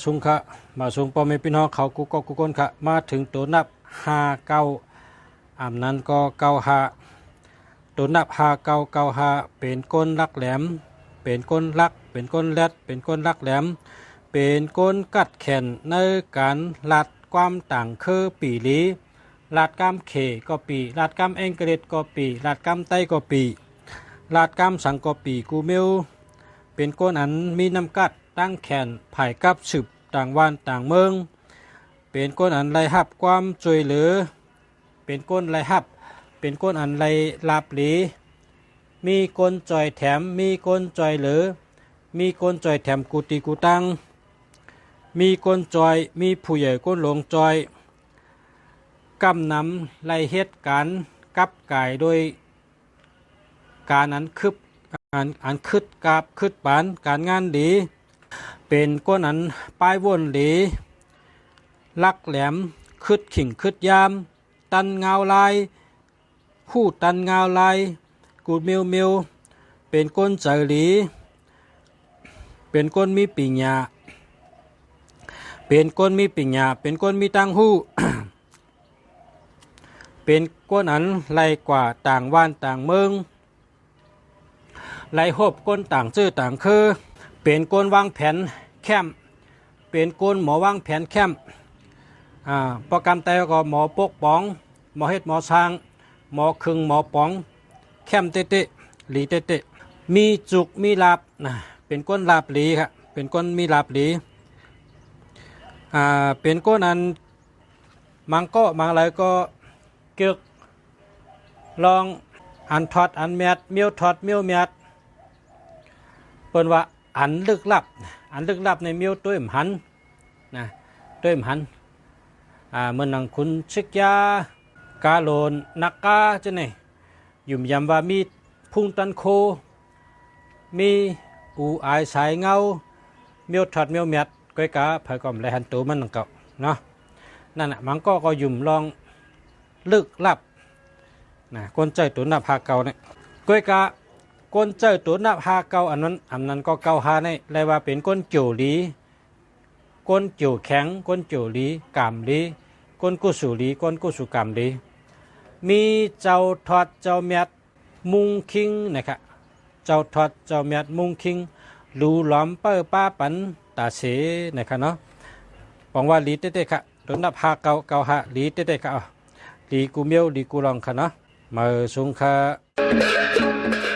สุงค่ะมาสุงปอเมพี่น้องเขากุกกุกคนค่ะมาถึงตัวนับ59นั้นก็95ตัวนับ5995เป็นก้นลักแหลมเป็นก้นลักเป็นก้นแรดเป็นก้นลักแหลมเป็นก้นกัดแขนในการลัดความต่างคือปีลีลาดกามเขก็ปีลาดกามเองเกรดก็ปีลาดกามไตก็ปีลาดกามสังก็ปีกูเมลเป็นก้นอันมีน้ำกัดตั้งแขนไผ่กับสืบต่างวันต่างเมืองเป็นก้นอันไรหับความช่วยเหลือเป็นก้นไรหับเป็นก้นอันไรลาบหลีมีก้นจอยแถมมีก้นจอยเหลือมีก้นจอยแถมกูตีกูตังมีก้นจอยมีผู้ใหญ่ก้นหลงจอยกำนำไล่เหตุการณ์กับกายโดยการอันคืบอันคืดกาบคืดปานการงานดีเป็นก้นอันป้ายวนดีลักแหลมคืดขิงคืดยามตันเงาลายคู่ตันเงาลายกูดเมียวเป็นก้นใจหลีเป็นก้นมีปิญญาเป็นก้นมีปิญญาเป็นก้นมีตังหู้ เป็นก้นอันไรกว่าต่างว่านต่างเมืองไรหบก้นต่างชื่อต่างคือเป็นก้นวางแผนแคมเป็นก้นหมอวางแผนแคมโปรแกรมแต่ก็หมอปกป้องหมอเฮ็ดหมอสร้างหมอคึงหมอป้องแคมเตะหลีเตะมีจุกมีลาบเป็นก้นลาบหลีครับเป็นก้นมีลาบหลีเป็นก้นอันมังก็มังอะไรก็เกือกลองอันทอดอันแมดเมียวทอดเมียวแมดเปิ้นว่าอันลึกลับในเมียวตัวมหันนะตัวมหันเมื่อนังคุณชิกยากาโลนนักกาจะไหนยุ่มยำว่ามีพุ่งตันโคมีอูอายสายเงาเมียวทอดเมียวแมดก้อยกาเผยก่อมไรหันตัวมันเก่าเนาะนั่นมันก็ยุ่มลองลึกลับนะก้นใจตัวนับหาเก่าเนี่ยก้อยกาก้นใจตัวนับหาเก่าอันนั้นก็เก่าหาในเลยว่าเป็นก้นเกี่ยวลีก้นเกี่ยวแข็งก้นเกี่ยวลีกามลีก้นกุสุลีก้นกุสุกามลีมีเจ้าทอดเจ้าเมียดมุงคิงนะครับเจ้าทอดเจ้าเมียดมุงคิงลูหลอมเป้อป้าปันตาเสนะครับเนาะบอกว่าลีเต้ๆค่ะตัวนับหาเก่าหาลีเต้ๆค่ะลีกูเมียวลีกูลองค่ะเนาะมาสุงค่ะ